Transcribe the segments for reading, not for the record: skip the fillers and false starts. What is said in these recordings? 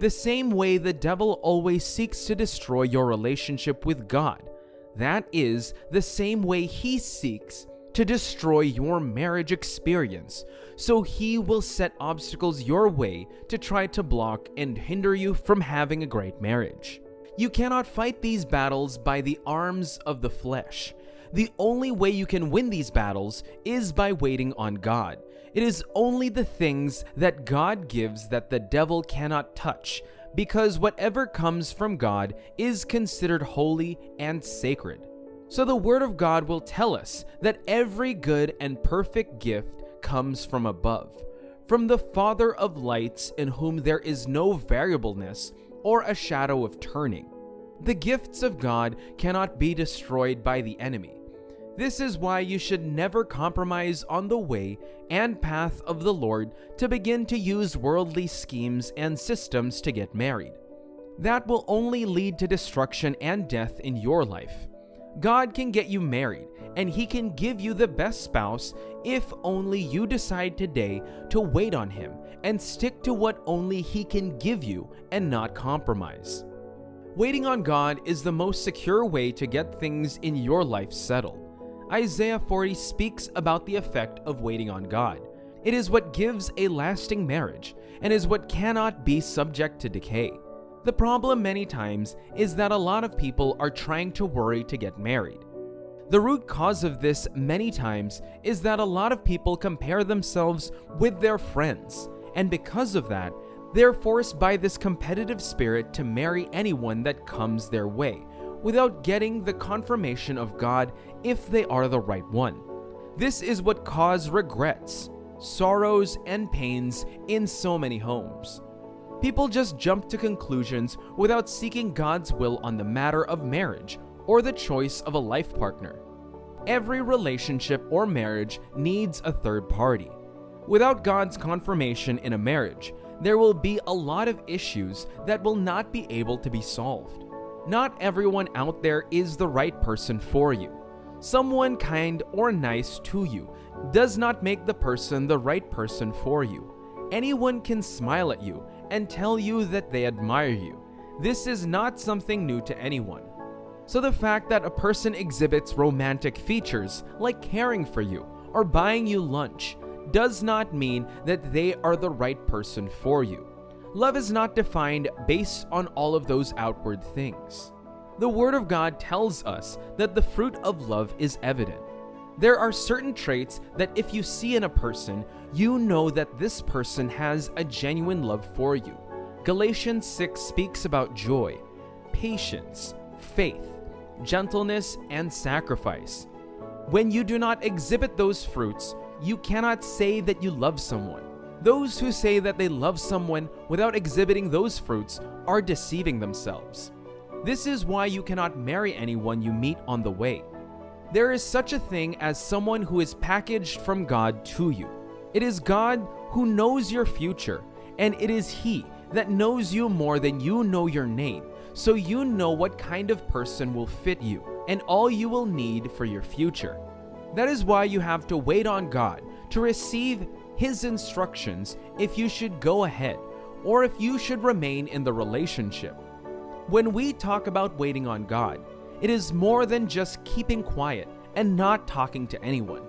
The same way the devil always seeks to destroy your relationship with God, that is the same way he seeks to destroy your marriage experience. So he will set obstacles your way to try to block and hinder you from having a great marriage. You cannot fight these battles by the arms of the flesh. The only way you can win these battles is by waiting on God. It is only the things that God gives that the devil cannot touch, because whatever comes from God is considered holy and sacred. So the Word of God will tell us that every good and perfect gift comes from above, from the Father of lights, in whom there is no variableness or a shadow of turning. The gifts of God cannot be destroyed by the enemy. This is why you should never compromise on the way and path of the Lord to begin to use worldly schemes and systems to get married. That will only lead to destruction and death in your life. God can get you married, and He can give you the best spouse if only you decide today to wait on Him and stick to what only He can give you and not compromise. Waiting on God is the most secure way to get things in your life settled. Isaiah 40 speaks about the effect of waiting on God. It is what gives a lasting marriage and is what cannot be subject to decay. The problem many times is that a lot of people are trying to worry to get married. The root cause of this many times is that a lot of people compare themselves with their friends, and because of that, they're forced by this competitive spirit to marry anyone that comes their way, without getting the confirmation of God if they are the right one. This is what causes regrets, sorrows, and pains in so many homes. People just jump to conclusions without seeking God's will on the matter of marriage or the choice of a life partner. Every relationship or marriage needs a third party. Without God's confirmation in a marriage, there will be a lot of issues that will not be able to be solved. Not everyone out there is the right person for you. Someone kind or nice to you does not make the person the right person for you. Anyone can smile at you and tell you that they admire you. This is not something new to anyone. So the fact that a person exhibits romantic features like caring for you or buying you lunch does not mean that they are the right person for you. Love is not defined based on all of those outward things. The Word of God tells us that the fruit of love is evident. There are certain traits that if you see in a person, you know that this person has a genuine love for you. Galatians 6 speaks about joy, patience, faith, gentleness, and sacrifice. When you do not exhibit those fruits, you cannot say that you love someone. Those who say that they love someone without exhibiting those fruits are deceiving themselves. This is why you cannot marry anyone you meet on the way. There is such a thing as someone who is packaged from God to you. It is God who knows your future, and it is He that knows you more than you know your name, so you know what kind of person will fit you and all you will need for your future. That is why you have to wait on God to receive His instructions if you should go ahead or if you should remain in the relationship. When we talk about waiting on God, it is more than just keeping quiet and not talking to anyone.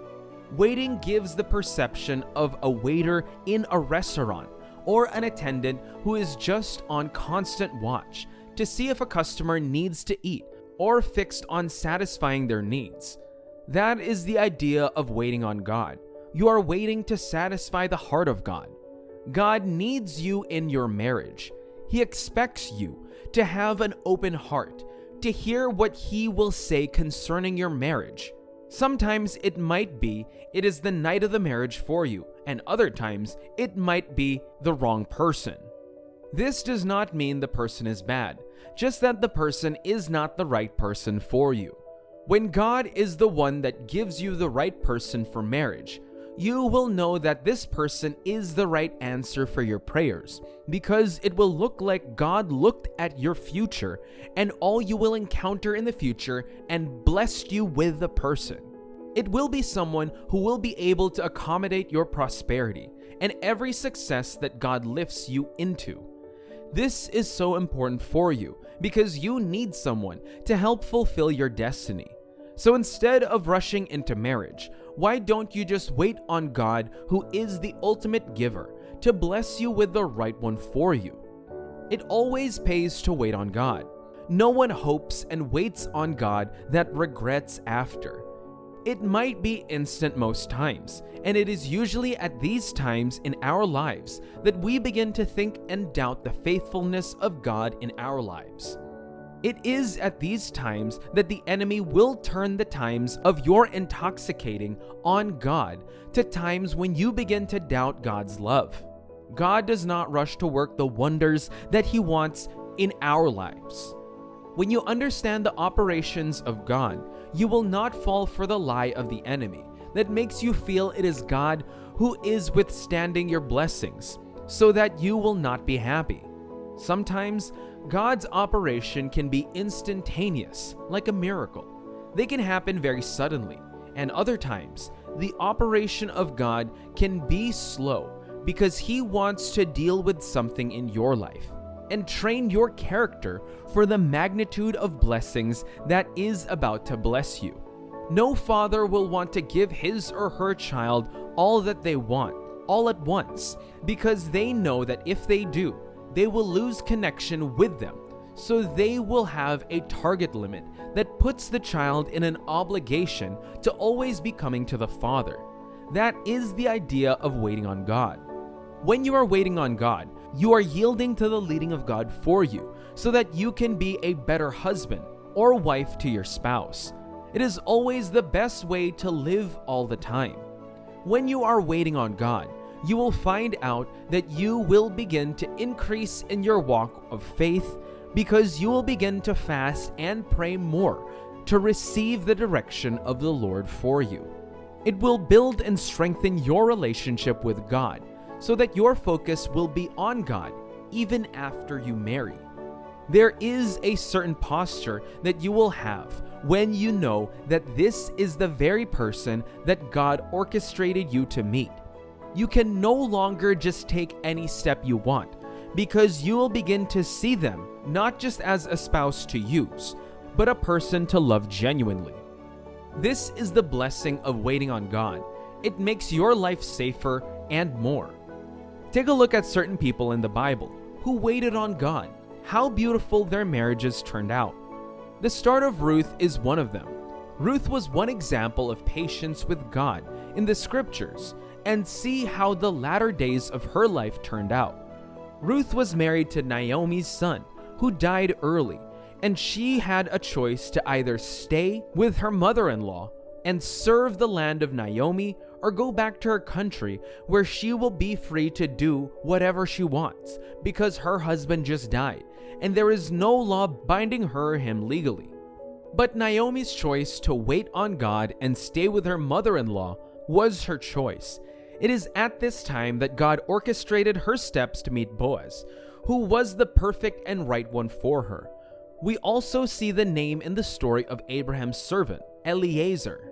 Waiting gives the perception of a waiter in a restaurant or an attendant who is just on constant watch to see if a customer needs to eat or fixed on satisfying their needs. That is the idea of waiting on God. You are waiting to satisfy the heart of God. God needs you in your marriage. He expects you to have an open heart, to hear what He will say concerning your marriage. Sometimes it might be it is the night of the marriage for you, and other times it might be the wrong person. This does not mean the person is bad, just that the person is not the right person for you. When God is the one that gives you the right person for marriage, you will know that this person is the right answer for your prayers, because it will look like God looked at your future and all you will encounter in the future and blessed you with the person. It will be someone who will be able to accommodate your prosperity and every success that God lifts you into. This is so important for you because you need someone to help fulfill your destiny. So instead of rushing into marriage, why don't you just wait on God, who is the ultimate giver, to bless you with the right one for you? It always pays to wait on God. No one hopes and waits on God that regrets after. It might be instant most times, and it is usually at these times in our lives that we begin to think and doubt the faithfulness of God in our lives. It is at these times that the enemy will turn the times of your intoxicating on God to times when you begin to doubt God's love. God does not rush to work the wonders that He wants in our lives. When you understand the operations of God, you will not fall for the lie of the enemy that makes you feel it is God who is withstanding your blessings, so that you will not be happy. Sometimes, God's operation can be instantaneous, like a miracle. They can happen very suddenly, and other times, the operation of God can be slow because He wants to deal with something in your life and train your character for the magnitude of blessings that is about to bless you. No father will want to give his or her child all that they want, all at once, because they know that if they do, they will lose connection with them. So they will have a target limit that puts the child in an obligation to always be coming to the father. That is the idea of waiting on God. When you are waiting on God, you are yielding to the leading of God for you, so that you can be a better husband or wife to your spouse. It is always the best way to live all the time. When you are waiting on God, you will find out that you will begin to increase in your walk of faith because you will begin to fast and pray more to receive the direction of the Lord for you. It will build and strengthen your relationship with God, so that your focus will be on God even after you marry. There is a certain posture that you will have when you know that this is the very person that God orchestrated you to meet. You can no longer just take any step you want, because you will begin to see them not just as a spouse to use, but a person to love genuinely. This is the blessing of waiting on God. It makes your life safer and more. Take a look at certain people in the Bible who waited on God, how beautiful their marriages turned out. The start of Ruth is one of them. Ruth was one example of patience with God in the scriptures, and see how the latter days of her life turned out. Ruth was married to Naomi's son, who died early, and she had a choice to either stay with her mother-in-law and serve the land of Naomi, or go back to her country where she will be free to do whatever she wants because her husband just died and there is no law binding her or him legally. But Naomi's choice to wait on God and stay with her mother-in-law was her choice. It is at this time that God orchestrated her steps to meet Boaz, who was the perfect and right one for her. We also see the name in the story of Abraham's servant, Eliezer,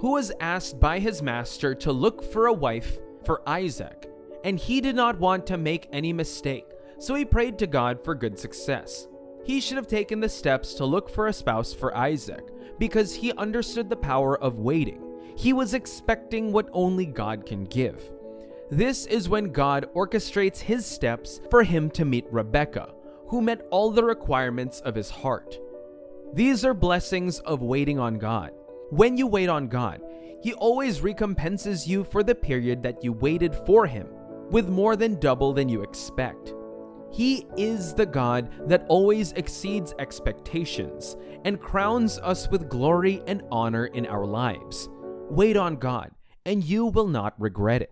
who was asked by his master to look for a wife for Isaac, and he did not want to make any mistake, so he prayed to God for good success. He should have taken the steps to look for a spouse for Isaac, because he understood the power of waiting. He was expecting what only God can give. This is when God orchestrates his steps for him to meet Rebekah, who met all the requirements of his heart. These are blessings of waiting on God. When you wait on God, He always recompenses you for the period that you waited for Him, with more than double than you expect. He is the God that always exceeds expectations and crowns us with glory and honor in our lives. Wait on God, and you will not regret it.